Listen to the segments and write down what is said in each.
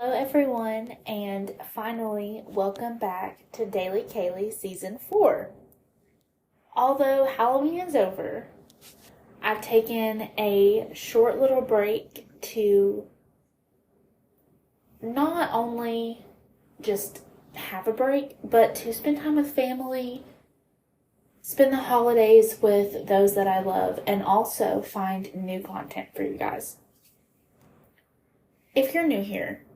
Hello, everyone, and finally, welcome back to Daily Kaylee Season 4. Although Halloween is over, I've taken a short little break to not only just have a break, but to spend time with family, spend the holidays with those that I love, and also find new content for you guys. If you're new here,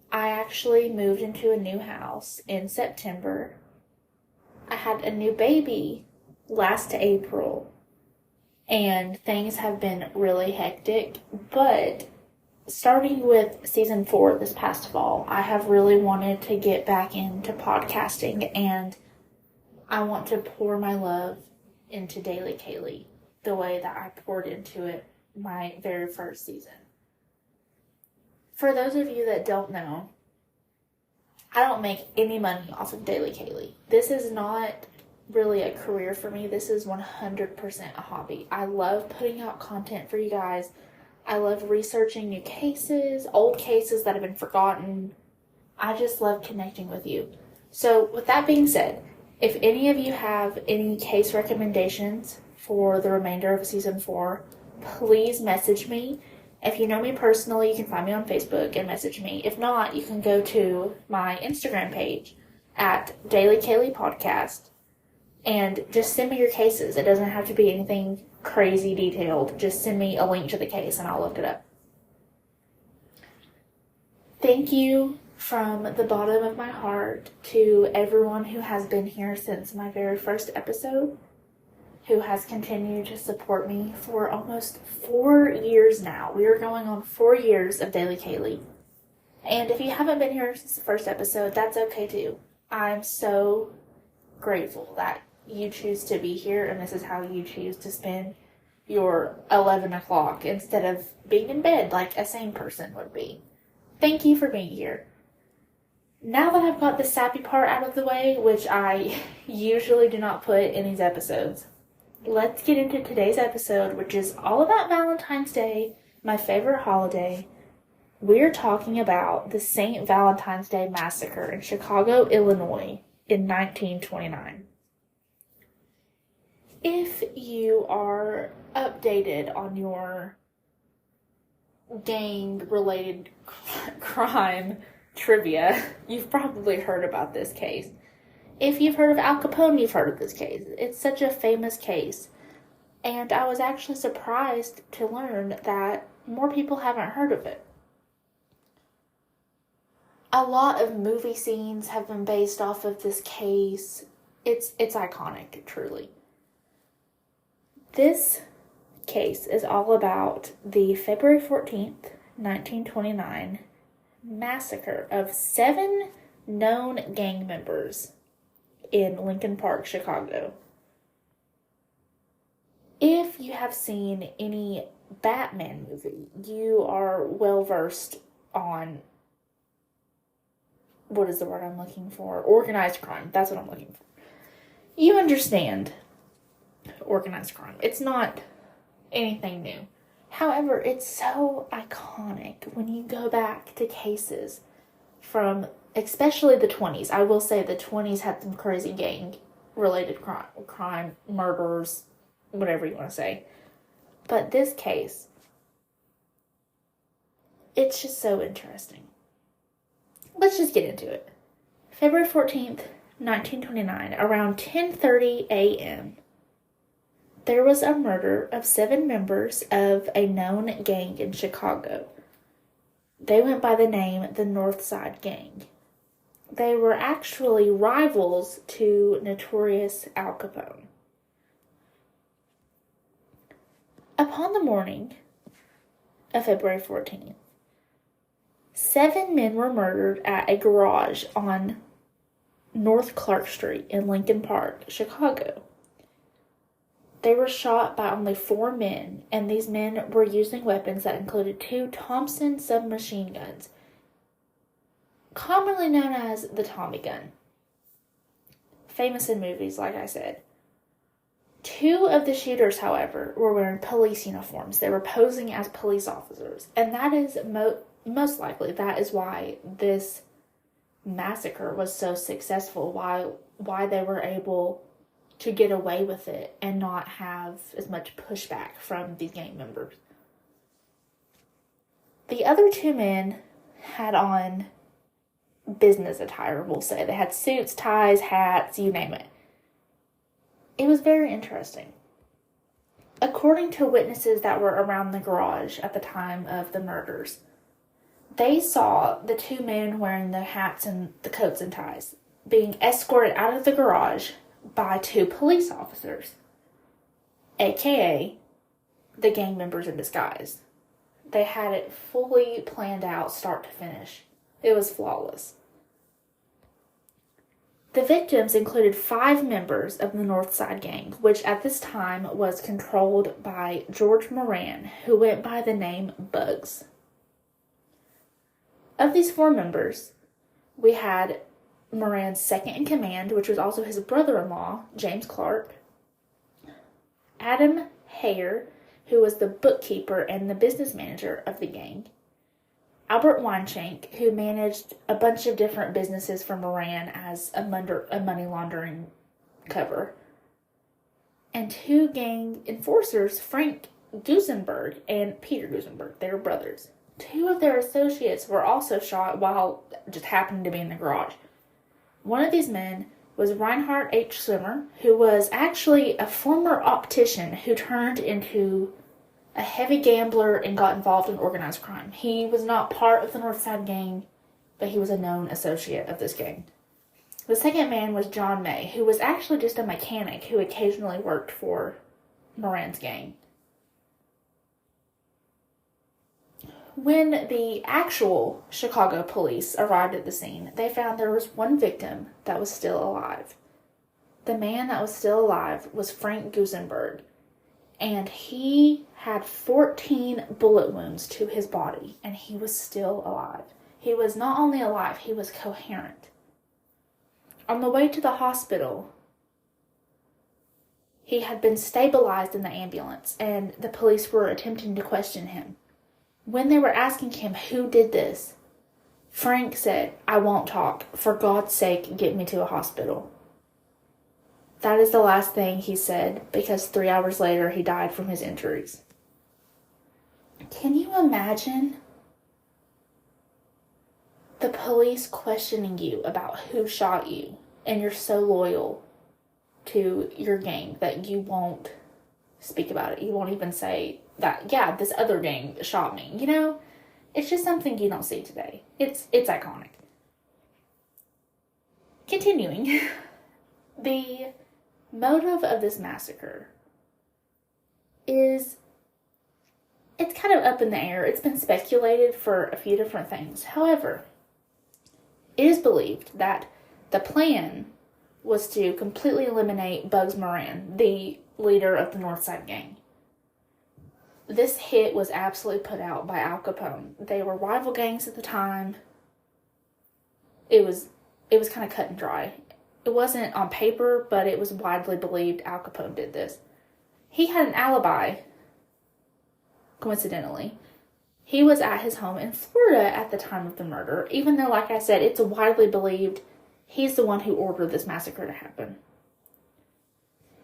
I actually moved into a new house in September. I had a new baby last April, and things have been really hectic. But starting with season 4 this past fall, I have really wanted to get back into podcasting, and I want to pour my love into Daily Kaylee the way that I poured into it my very first season. For those of you that don't know, I don't make any money off of Daily Kaylee. This is not really a career for me. This is 100% a hobby. I love putting out content for you guys. I love researching new cases, old cases that have been forgotten. I just love connecting with you. So with that being said, if any of you have any case recommendations for the remainder of season 4, please message me. If you know me personally, you can find me on Facebook and message me. If not, you can go to my Instagram page at Daily Kaylee Podcast and just send me your cases. It doesn't have to be anything crazy detailed. Just send me a link to the case and I'll look it up. Thank you from the bottom of my heart to everyone who has been here since my very first episode, who has continued to support me for almost 4 years now. We are going on 4 years of Daily Kaylee. And if you haven't been here since the first episode, that's okay too. I'm so grateful that you choose to be here and this is how you choose to spend your 11 o'clock instead of being in bed like a sane person would be. Thank you for being here. Now that I've got the sappy part out of the way, which I usually do not put in these episodes, let's get into today's episode, which is all about Valentine's Day, my favorite holiday. We're talking about the St. Valentine's Day Massacre in Chicago, Illinois in 1929. If you are updated on your gang-related crime trivia, you've probably heard about this case. If you've heard of Al Capone, you've heard of this case. It's such a famous case. And I was actually surprised to learn that more people haven't heard of it. A lot of movie scenes have been based off of this case. It's iconic, truly. This case is all about the February 14th, 1929 massacre of 7 known gang members in Lincoln Park, Chicago. If you have seen any Batman movie, you are well versed on, what is the word I'm looking for? Organized crime. That's what I'm looking for. You understand organized crime. It's not anything new. However, it's so iconic when you go back to cases from especially the 20s. I will say the 20s had some crazy gang-related crime, murders, whatever you want to say. But this case, it's just so interesting. Let's just get into it. February 14th, 1929, around 10:30 a.m., there was a murder of 7 members of a known gang in Chicago. They went by the name the North Side Gang. They were actually rivals to notorious Al Capone. Upon the morning of February 14th, 7 men were murdered at a garage on North Clark Street in Lincoln Park, Chicago. They were shot by only 4 men, and these men were using weapons that included 2 Thompson submachine guns, commonly known as the Tommy gun. Famous in movies, like I said. 2 of the shooters, however, were wearing police uniforms. They were posing as police officers, and that is most likely that is why this massacre was so successful, why they were able to get away with it and not have as much pushback from these gang members. The other two men had on business attire, we'll say. They had suits, ties, hats, you name it. It was very interesting. According to witnesses that were around the garage at the time of the murders, they saw the two men wearing the hats and the coats and ties being escorted out of the garage by two police officers, aka the gang members in disguise. They had it fully planned out, start to finish. It was flawless. The victims included 5 members of the North Side Gang, which at this time was controlled by George Moran, who went by the name Bugs. Of these 4 members, we had Moran's second in command, which was also his brother-in-law, James Clark, Adam Hayer, who was the bookkeeper and the business manager of the gang, Albert Weinshank, who managed a bunch of different businesses for Moran as a money laundering cover, and 2 gang enforcers, Frank Gusenberg and Peter Gusenberg. They were brothers. 2 of their associates were also shot while just happening to be in the garage. One of these men was Reinhard H. Swimmer, who was actually a former optician who turned into a heavy gambler and got involved in organized crime. He was not part of the North Side Gang, but he was a known associate of this gang. The second man was John May, who was actually just a mechanic who occasionally worked for Moran's gang. When the actual Chicago police arrived at the scene, they found there was one victim that was still alive. The man that was still alive was Frank Gusenberg, and he had 14 bullet wounds to his body, and he was still alive. He was not only alive, he was coherent. On the way to the hospital, he had been stabilized in the ambulance, and the police were attempting to question him. When they were asking him who did this, Frank said, "I won't talk. For God's sake, get me to a hospital." That is the last thing he said, because 3 hours later he died from his injuries. Can you imagine the police questioning you about who shot you, and you're so loyal to your gang that you won't speak about it? You won't even say that, yeah, this other gang shot me. You know, it's just something you don't see today. It's iconic. Continuing, the motive of this massacre it's kind of up in the air. It's been speculated for a few different things. However, it is believed that the plan was to completely eliminate Bugs Moran, the leader of the North Side Gang. This hit was absolutely put out by Al Capone. They were rival gangs at the time. It was kind of cut and dry. It wasn't on paper, but it was widely believed Al Capone did this. He had an alibi, coincidentally. He was at his home in Florida at the time of the murder, even though, like I said, it's widely believed he's the one who ordered this massacre to happen.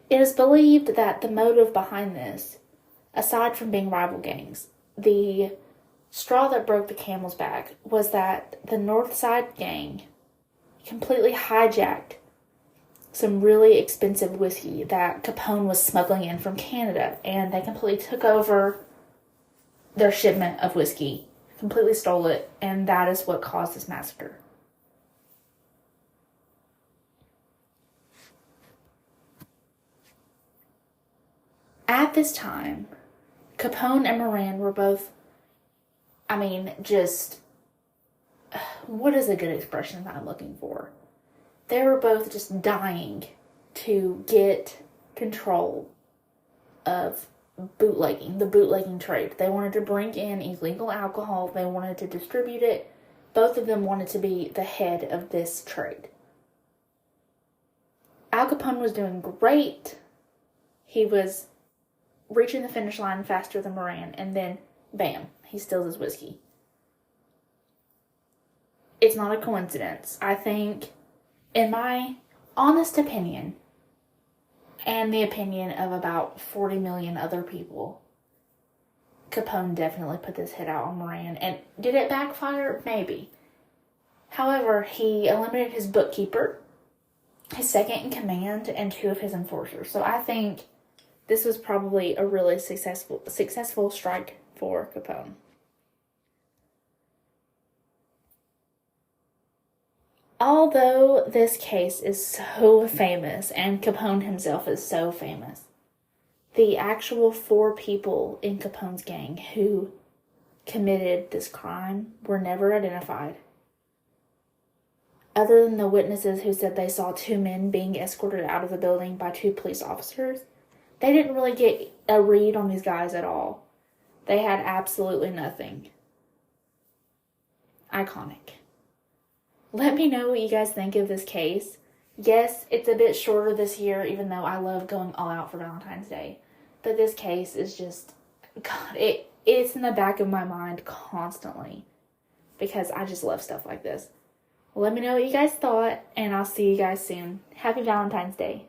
It is believed that the motive behind this, aside from being rival gangs, the straw that broke the camel's back was that the North Side Gang completely hijacked some really expensive whiskey that Capone was smuggling in from Canada, and they completely took over their shipment of whiskey, completely stole it, and that is what caused this massacre. At this time, Capone and Moran were both, what is a good expression that I'm looking for? They were both just dying to get control of bootlegging, the bootlegging trade. They wanted to bring in illegal alcohol. They wanted to distribute it. Both of them wanted to be the head of this trade. Al Capone was doing great. He was reaching the finish line faster than Moran, and then, bam, he steals his whiskey. it's not a coincidence. I think, in my honest opinion, and the opinion of about 40 million other people, Capone definitely put this hit out on Moran. And did it backfire? Maybe. However, he eliminated his bookkeeper, his second in command, and 2 of his enforcers. So I think this was probably a really successful strike for Capone. Although this case is so famous, and Capone himself is so famous, the actual 4 people in Capone's gang who committed this crime were never identified. Other than the witnesses who said they saw 2 men being escorted out of the building by 2 police officers, they didn't really get a read on these guys at all. They had absolutely nothing. Iconic. Let me know what you guys think of this case. Yes, it's a bit shorter this year, even though I love going all out for Valentine's Day. But this case is just, God, it's in the back of my mind constantly, because I just love stuff like this. Let me know what you guys thought, and I'll see you guys soon. Happy Valentine's Day.